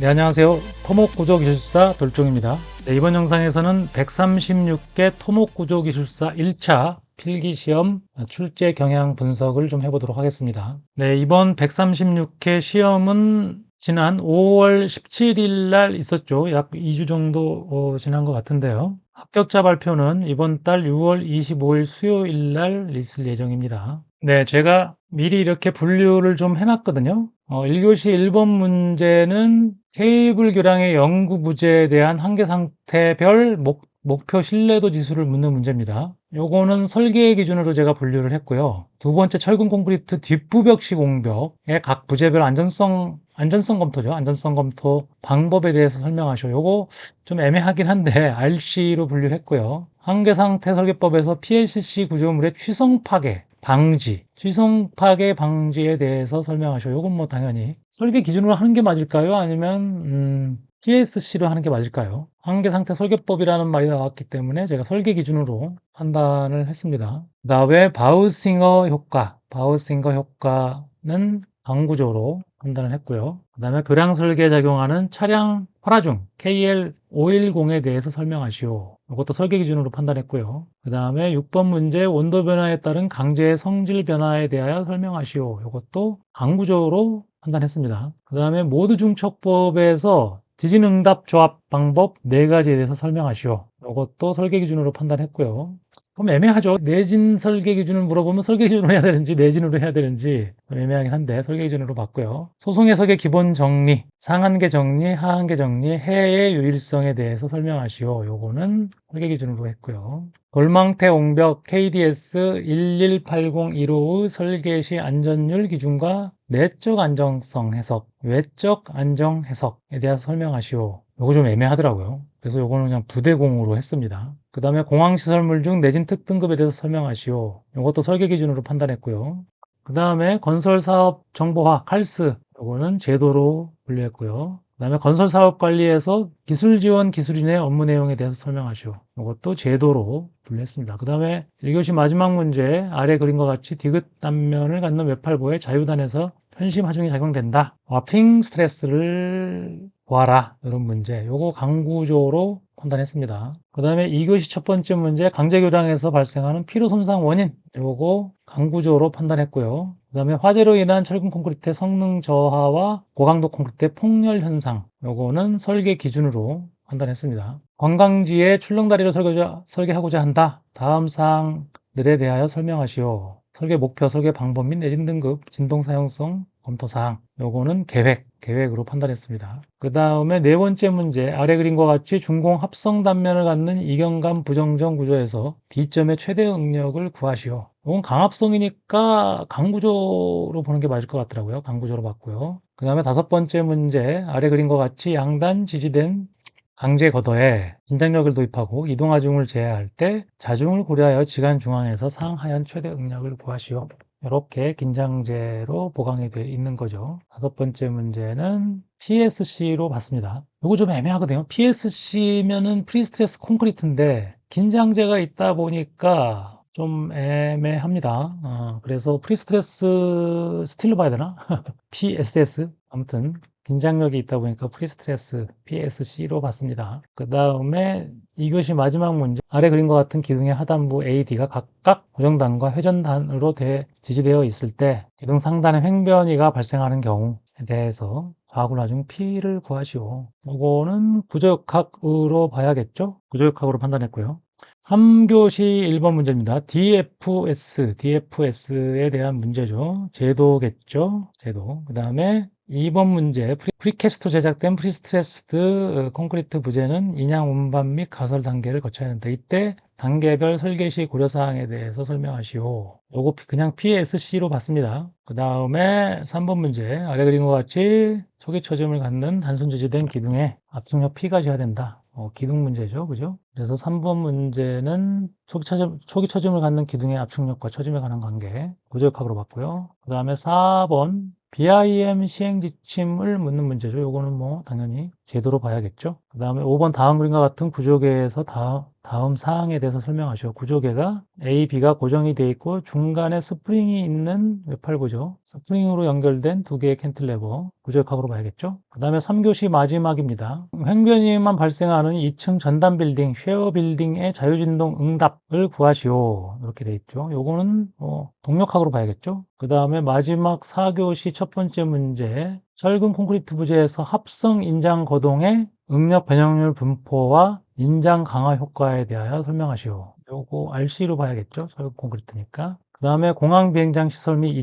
네, 안녕하세요. 토목구조기술사 돌종입니다. 네, 이번 영상에서는 136개 토목구조기술사 1차 필기시험 출제 경향 분석을 좀 해보도록 하겠습니다. 네, 이번 136회 시험은 지난 5월 17일 날 있었죠. 약 2주 정도 지난 것 같은데요. 합격자 발표는 이번 달 6월 25일 수요일 날 있을 예정입니다. 네, 제가 미리 이렇게 분류를 좀 해놨거든요. 1교시 1번 문제는 케이블 교량의 영구 부재에 대한 한계 상태별 목표 신뢰도 지수를 묻는 문제입니다. 요거는 설계 기준으로 제가 분류를 했고요. 두 번째 철근 콘크리트 뒷부벽 공벽의 각 부재별 안전성 검토죠. 안전성 검토 방법에 대해서 설명하시오. 요거 좀 애매하긴 한데 RC로 분류했고요. 한계 상태 설계법에서 PLCC 구조물의 취성 파괴 방지, 취성 파괴 방지에 대해서 설명하시오. 요건 뭐 당연히 설계 기준으로 하는 게 맞을까요? 아니면 TSC로 하는 게 맞을까요? 한계 상태 설계법이라는 말이 나왔기 때문에 제가 설계 기준으로 판단을 했습니다. 그 다음에 바우싱거 효과는 강구조로 판단을 했고요. 그 다음에 교량 설계에 작용하는 차량 활화중 KL510에 대해서 설명하시오. 이것도 설계 기준으로 판단했고요. 그 다음에 6번 문제 온도 변화에 따른 강제의 성질 변화에 대하여 설명하시오. 이것도 강구조로 판단했습니다. 그 다음에 모드 중첩법에서 지진응답 조합 방법 4가지에 대해서 설명하시오. 이것도 설계 기준으로 판단했고요. 그럼 애매하죠. 내진 설계 기준을 물어보면 설계 기준으로 해야 되는지 내진으로 해야 되는지 애매하긴 한데 설계 기준으로 봤고요. 소송 해석의 기본 정리, 상한계 정리, 하한계 정리, 해의 유일성에 대해서 설명하시오. 요거는 설계 기준으로 했고요. 돌망태 옹벽 KDS 118015의 설계 시 안전율 기준과 내적 안정성 해석, 외적 안정 해석에 대해서 설명하시오. 요거 좀 애매하더라고요. 그래서 요거는 그냥 부대공으로 했습니다. 그 다음에 공항시설물 중 내진 특등급에 대해서 설명하시오. 이것도 설계 기준으로 판단했고요. 그 다음에 건설사업 정보화, 칼스, 요거는 제도로 분류했고요. 그 다음에 건설사업관리에서 기술지원 기술인의 업무 내용에 대해서 설명하시오. 이것도 제도로 분류했습니다. 그 다음에 1교시 마지막 문제, 아래 그림과 같이 디귿 단면을 갖는 외팔보의 자유단에서 편심 하중이 작용된다. 와핑 스트레스를 구하라. 이런 문제. 요거 강구조로 판단했습니다. 그 다음에 2교시 첫 번째 문제 강제교량에서 발생하는 피로 손상 원인. 요거 강구조로 판단했고요. 그 다음에 화재로 인한 철근 콘크리트의 성능 저하와 고강도 콘크리트의 폭렬 현상. 요거는 설계 기준으로 판단했습니다. 관광지에 출렁다리를 설계하고자 한다. 다음 사항들에 대하여 설명하시오. 설계 목표, 설계 방법 및 내진 등급, 진동 사용성, 검토 사항. 요거는 계획으로 판단했습니다. 그 다음에 네 번째 문제, 아래 그림과 같이 준공 합성 단면을 갖는 이경감 부정정 구조에서 D점의 최대 응력을 구하시오. 이건 강합성이니까 강구조로 보는 게 맞을 것 같더라고요. 강구조로 봤고요. 그 다음에 다섯 번째 문제, 아래 그림과 같이 양단 지지된 강제 걷어에 긴장력을 도입하고 이동하중을 제어할 때 자중을 고려하여 지간 중앙에서 상하연 최대 응력을 구하시오. 이렇게 긴장제로 보강이 되어 있는 거죠. 다섯 번째 문제는 PSC로 봤습니다. 이거 좀 애매하거든요. PSC면은 프리스트레스 콘크리트인데 긴장제가 있다 보니까 좀 애매합니다. 그래서 프리스트레스 스틸로 봐야 되나? PSS 아무튼 긴장력이 있다 보니까 프리스트레스 PSC로 봤습니다. 그 다음에 2교시 마지막 문제 아래 그림과 같은 기둥의 하단부 AD가 각각 고정단과 회전단으로 지지되어 있을 때 기둥 상단의 횡변이가 발생하는 경우에 대해서 좌굴하중 P를 구하시오. 이거는 구조역학으로 봐야겠죠? 구조역학으로 판단했고요. 3교시 1번 문제입니다. DFS에 대한 문제죠. 제도겠죠? 제도. 그 다음에 2번 문제, 프리캐스트로 제작된 프리스트레스드 콘크리트 부재는 인양 운반 및 가설 단계를 거쳐야 한다. 이때 단계별 설계 시 고려사항에 대해서 설명하시오. 요거 그냥 PSC로 봤습니다. 그 다음에 3번 문제, 아래 그림과 같이 초기 처짐을 갖는 단순 지지된 기둥에 압축력 P가 지어야 된다. 기둥 문제죠. 그죠? 그래서 3번 문제는 초기 처짐을 갖는 기둥의 압축력과 처짐에 관한 관계, 구조역학으로 봤고요. 그 다음에 4번, BIM 시행 지침을 묻는 문제죠. 요거는 뭐 당연히 제도로 봐야겠죠. 그 다음에 5번 다음 그림과 같은 구조계에서 다음 사항에 대해서 설명하시오. 구조계가 A, B가 고정이 되어 있고 중간에 스프링이 있는 외팔구조, 스프링으로 연결된 두 개의 캔틸레버, 구조역학으로 봐야겠죠. 그 다음에 3교시 마지막입니다. 횡변이만 발생하는 2층 전담 빌딩, 쉐어 빌딩의 자유진동 응답을 구하시오. 이렇게 되어 있죠. 요거는 동력학으로 봐야겠죠. 그 다음에 마지막 4교시 첫 번째 문제, 철근 콘크리트 부재에서 합성 인장 거동의 응력 변형률 분포와 인장 강화 효과에 대하여 설명하시오. 요거 RC로 봐야겠죠. 철근 콘크리트니까. 그 다음에 공항 비행장 시설 및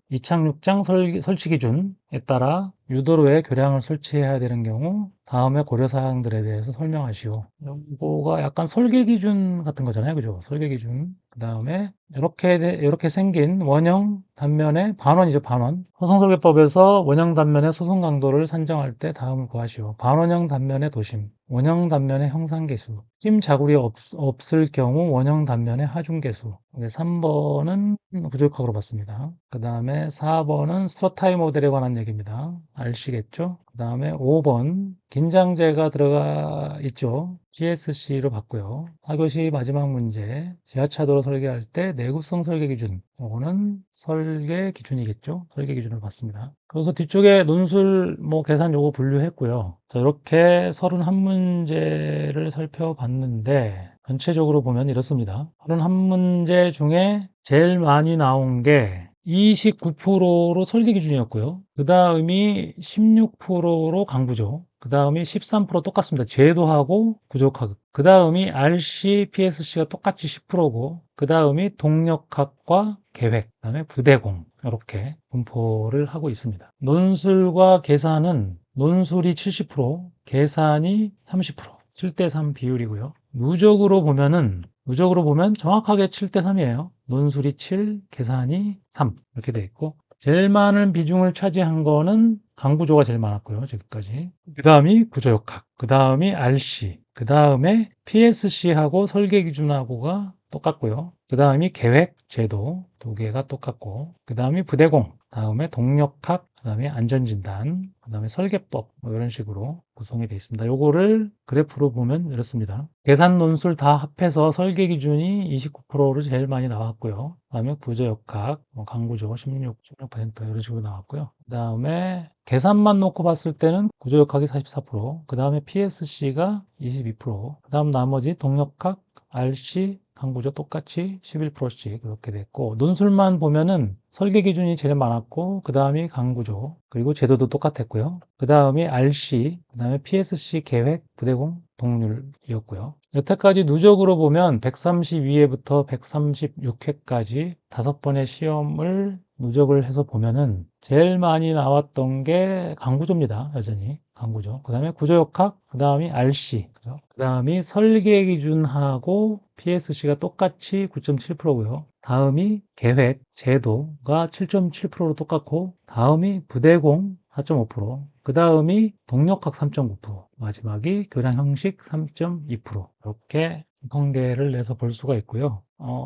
이착륙장 설치 기준에 따라 유도로에 교량을 설치해야 되는 경우 다음에 고려사항들에 대해서 설명하시오. 이거가 약간 설계 기준 같은 거잖아요. 그죠? 설계 기준. 그 다음에 이렇게 생긴 원형 단면의 반원이죠. 반원. 소송설계법에서 원형 단면의 소송 강도를 산정할 때 다음을 구하시오. 반원형 단면의 도심, 원형 단면의 형상계수, 찜 자국이 없을 경우 원형 단면의 하중계수. 3번은 부족학으로 봤습니다. 그 다음에 4번은 스트러타이 모델에 관한 얘기입니다. 아시겠죠? 그 다음에 5번 긴장재가 들어가 있죠. GSC로 봤고요. 4교시 마지막 문제, 지하차도로 설계할 때 내구성 설계 기준. 이거는 설계 기준이겠죠. 설계 기준을 봤습니다. 그래서 뒤쪽에 논술 계산 요거 분류했고요. 자, 이렇게 31문제를 살펴봤는데 전체적으로 보면 이렇습니다. 31문제 중에 제일 많이 나온 게 29%로 설계 기준이었고요. 그 다음이 16%로 강구조. 그 다음이 13% 똑같습니다. 제도하고 구조학. 그 다음이 RC, PSC가 똑같이 10%고, 그 다음이 동력학과 계획, 그 다음에 부대공. 이렇게 분포를 하고 있습니다. 논술과 계산은 논술이 70%, 계산이 30%, 7대3 비율이고요. 누적으로 보면 정확하게 7대3이에요. 논술이 7, 계산이 3 이렇게 돼 있고 제일 많은 비중을 차지한 거는 강구조가 제일 많았고요. 지금까지. 그 다음이 구조역학, 그 다음이 RC, 그 다음에 PSC하고 설계기준하고가 똑같고요. 그 다음이 계획, 제도 두 개가 똑같고 그 다음이 부대공, 다음에 동력학, 그 다음에 안전진단, 그 다음에 설계법 이런 식으로 구성이 되어 있습니다. 요거를 그래프로 보면 이렇습니다. 계산 논술 다 합해서 설계 기준이 29%로 제일 많이 나왔고요. 그 다음에 구조역학, 강구조 16% 이런 식으로 나왔고요. 그 다음에 계산만 놓고 봤을 때는 구조역학이 44%, 그 다음에 PSC가 22%, 그 다음 나머지 동력학, RC, 강구조 똑같이 11%씩 그렇게 됐고 논술만 보면은 설계 기준이 제일 많았고 그 다음이 강구조 그리고 제도도 똑같았고요. 그 다음이 RC, 그 다음에 PSC 계획, 부대공, 동률이었고요. 여태까지 누적으로 보면 132회부터 136회까지 5번의 시험을 누적을 해서 보면은 제일 많이 나왔던 게 강구조입니다. 여전히 강구조. 그 다음에 구조역학, 그 다음이 RC, 그 다음이 설계 기준하고 PSC가 똑같이 9.7%고요. 다음이 계획, 제도가 7.7%로 똑같고 다음이 부대공 4.5%, 그 다음이 동력학 3.9%, 마지막이 교량 형식 3.2% 이렇게 통계를 내서 볼 수가 있고요.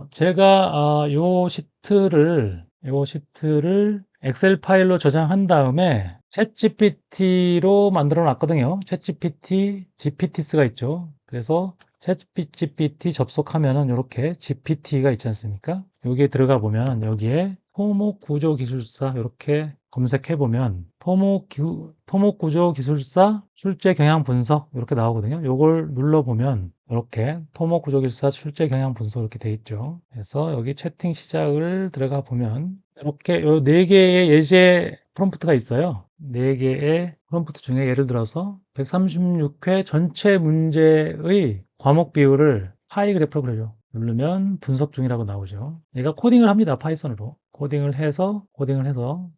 제가 요 시트를 엑셀 파일로 저장한 다음에 챗GPT로 만들어 놨거든요. 챗GPT, GPT스가 있죠. 그래서 챗GPT 접속하면은 이렇게 GPT가 있지 않습니까? 여기에 들어가 보면 여기에 토목구조기술사 이렇게 검색해 보면 토목구조기술사 출제 경향 분석 이렇게 나오거든요. 이걸 눌러 보면 이렇게 토목구조기술사 출제 경향 분석 이렇게 돼 있죠. 그래서 여기 채팅 시작을 들어가 보면 이렇게 요 4개의 예제 프롬프트가 있어요. 4개의 프롬프트 중에 예를 들어서 136회 전체 문제의 과목 비율을 파이 그래프로 그려줘. 누르면 분석 중이라고 나오죠. 얘가 코딩을 합니다. 파이썬으로. 코딩을 해서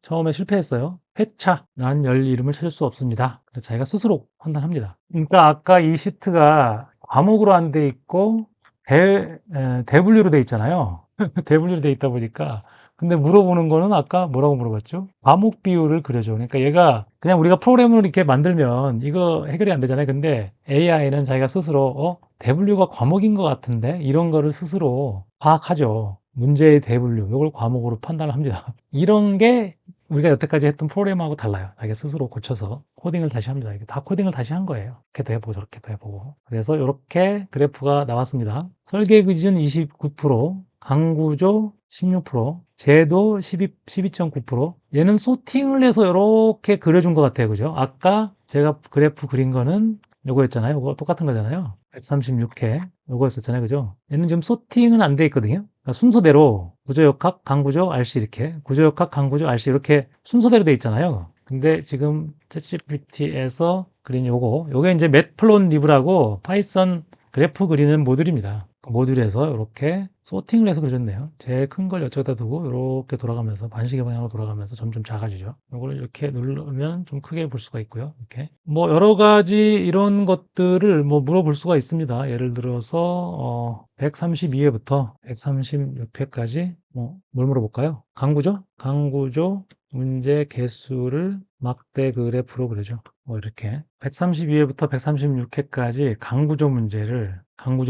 처음에 실패했어요. 회차라는 열 이름을 찾을 수 없습니다. 그래서 자기가 스스로 판단합니다. 그러니까 아까 이 시트가 과목으로 안 돼 있고 대분류로 돼 있잖아요. 대분류로 돼 있다 보니까 근데 물어보는 거는 아까 뭐라고 물어봤죠? 과목 비율을 그려줘. 그러니까 얘가 그냥 우리가 프로그램을 이렇게 만들면 이거 해결이 안 되잖아요. 근데 AI는 자기가 스스로 대분류가 과목인 것 같은데 이런 거를 스스로 파악하죠. 문제의 대분류, 이걸 과목으로 판단을 합니다. 이런 게 우리가 여태까지 했던 프로그램하고 달라요. 자기가 스스로 고쳐서 코딩을 다시 합니다. 이게 다 코딩을 다시 한 거예요. 이렇게도 해보고 저렇게도 해보고. 그래서 이렇게 그래프가 나왔습니다. 설계 기준 29%, 강구조 16%, 제도 12.9%. 얘는 소팅을 해서 이렇게 그려준 것 같아요. 그죠? 아까 제가 그래프 그린 거는 요거였잖아요. 요거 똑같은 거잖아요. 136회. 요거였었잖아요. 그죠? 얘는 지금 소팅은 안 돼 있거든요. 그러니까 순서대로 구조역학, 강구조, RC 이렇게 구조역학, 강구조, RC 이렇게 순서대로 돼 있잖아요. 근데 지금 챗GPT에서 그린 요게 이제 매플롯리브라고 파이썬 그래프 그리는 모듈입니다. 그 모듈에서 이렇게 소팅을 해서 그렸네요. 제일 큰 걸 여쭤다 두고 이렇게 돌아가면서 반시계 방향으로 돌아가면서 점점 작아지죠. 이걸 이렇게 누르면 좀 크게 볼 수가 있고요. 이렇게 뭐 여러 가지 이런 것들을 뭐 물어볼 수가 있습니다. 예를 들어서 132회부터 136회까지 뭘 물어볼까요? 강구조? 강구조 문제 개수를 막대 그래프로 그리죠. 뭐 이렇게 132회부터 136회까지 강구조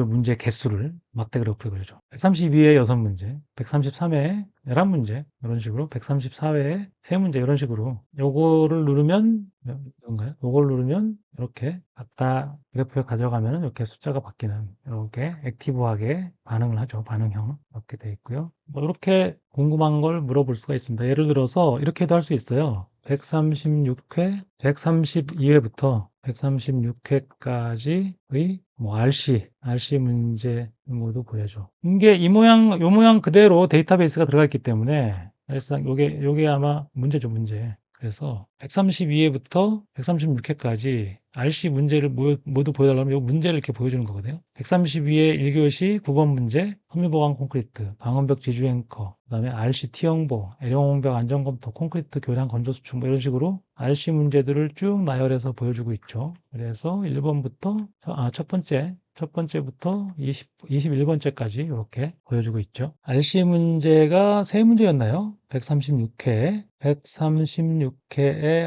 문제 개수를 막대 그래프로 그리죠. 132회 6문제, 133회 11문제 이런 식으로 134회에 3문제 이런 식으로 요거를 누르면 이런가요? 요걸 누르면 이렇게 갖다 그래프에 가져가면 이렇게 숫자가 바뀌는 이렇게 액티브하게 반응을 하죠. 반응형 이렇게 돼 있고요. 뭐 이렇게 궁금한 걸 물어볼 수가 있습니다. 예를 들어서 이렇게도 할 수 있어요. 136회, 132회부터 136회까지의 뭐 RC 문제 모두 보여줘. 이게 요 모양 그대로 데이터베이스가 들어가 있기 때문에 사실상 요게 아마 문제죠, 문제. 그래서 132회부터 136회까지 RC 문제를 모두 보여달라면 이 문제를 이렇게 보여주는 거거든요. 132회 1교시 9번 문제, 섬유보강 콘크리트, 방음벽 지주 앵커, 그다음에 RC T형보, L형옹벽 안전검토, 콘크리트 교량 건조수축 뭐 이런 식으로 RC 문제들을 쭉 나열해서 보여주고 있죠. 그래서 1번부터 첫 번째부터 21번째까지 이렇게 보여주고 있죠. RC 문제가 3문제였나요? 136회에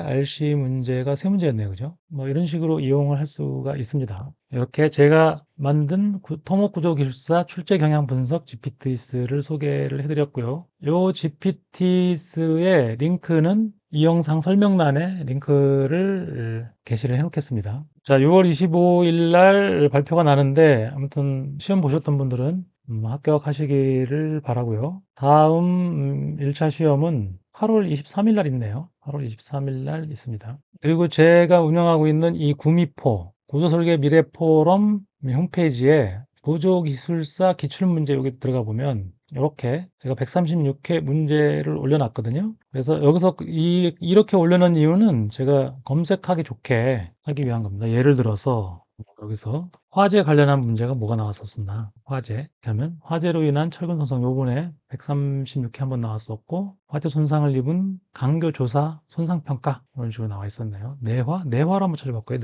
RC 문제가 3문제였네요. 그죠? 뭐 이런 식으로 이용을 할 수가 있습니다. 이렇게 제가 만든 토목구조기술사 출제 경향 분석 GPTS를 소개를 해드렸고요. 이 GPTS의 링크는 이 영상 설명란에 링크를 게시를 해놓겠습니다. 자, 6월 25일 날 발표가 나는데 아무튼 시험 보셨던 분들은 합격하시기를 바라고요. 다음 1차 시험은 8월 23일 날 있네요. 8월 23일 날 있습니다. 그리고 제가 운영하고 있는 이 구미포 구조설계 미래포럼 홈페이지에 보조기술사 기출문제 여기 들어가 보면 이렇게 제가 136회 문제를 올려놨거든요. 그래서 여기서 이렇게 올려놓은 이유는 제가 검색하기 좋게 하기 위한 겁니다. 예를 들어서 여기서 화재 관련한 문제가 뭐가 나왔었나 화재 하면 화재로 인한 철근 손상 요번에 136회 한번 나왔었고 화재 손상을 입은 강교 조사 손상 평가 이런 식으로 나와 있었네요. 내화로 한번 찾아봤고요.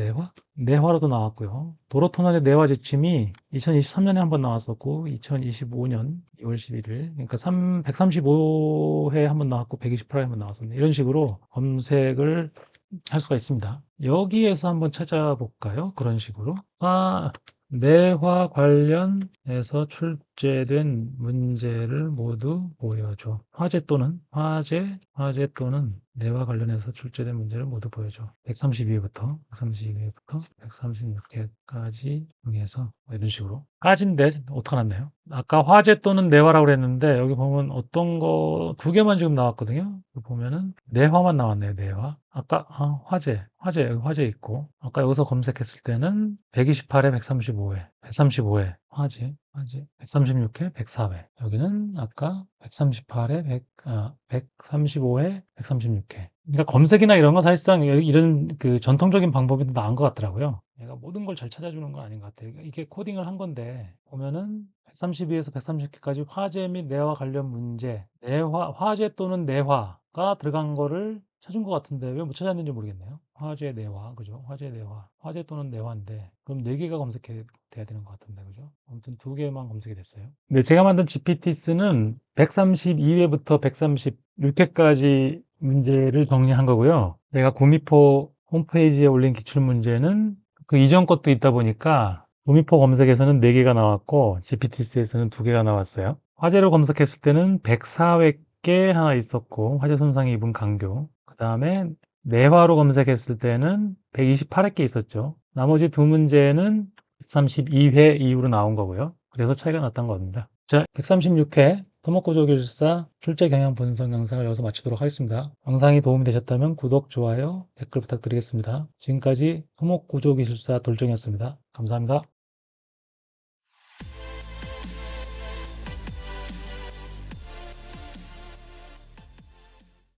내화로도 나왔고요. 도로 터널의 내화 지침이 2023년에 한번 나왔었고 2025년 2월 11일 그러니까 135회 한번 나왔고 128회 한번 나왔었네. 이런 식으로 검색을 할 수가 있습니다. 여기에서 한번 찾아볼까요? 그런 식으로. 내화 관련해서 출제된 문제를 모두 보여줘. 화재 또는 내화 관련해서 출제된 문제를 모두 보여줘. 132회부터 136회까지 중에서 이런 식으로. 까진데 어떻게 났나요? 아까 화재 또는 내화라고 그랬는데 여기 보면 어떤 거 두 개만 지금 나왔거든요. 보면은 내화만 나왔네요. 내화. 아까 여기 화재 있고 아까 여기서 검색했을 때는 128회 135회 화재 136회 104회 여기는 아까 138회 135회 136회 그러니까 검색이나 이런 거 사실상 이런 그 전통적인 방법이 더 나은 것 같더라고요. 얘가 모든 걸 잘 찾아주는 건 아닌 것 같아요. 이게 코딩을 한 건데 보면은 132에서 130회까지 화재 및 내화 관련 문제 화재 또는 내화가 들어간 거를 찾은 것 같은데 왜 못 찾았는지 모르겠네요. 화재 내화 그죠? 화재 내화 화재 또는 내화인데 그럼 4개가 검색해야 되는 것 같은데 그죠? 아무튼 2개만 검색이 됐어요. 네, 제가 만든 GPTS는 132회부터 136회까지 문제를 정리한 거고요. 제가 구미포 홈페이지에 올린 기출문제는 그 이전 것도 있다 보니까 구미포 검색에서는 4개가 나왔고 GPTS에서는 2개가 나왔어요. 화재로 검색했을 때는 104회 게 하나 있었고 화재 손상이 입은 강교 그 다음에 내화로 검색했을 때는 128회 있었죠. 나머지 두 문제는 132회 이후로 나온 거고요. 그래서 차이가 났던 겁니다. 자, 136회 토목구조기술사 출제 경향 분석 영상을 여기서 마치도록 하겠습니다. 영상이 도움이 되셨다면 구독, 좋아요, 댓글 부탁드리겠습니다. 지금까지 토목구조기술사 돌정이었습니다. 감사합니다.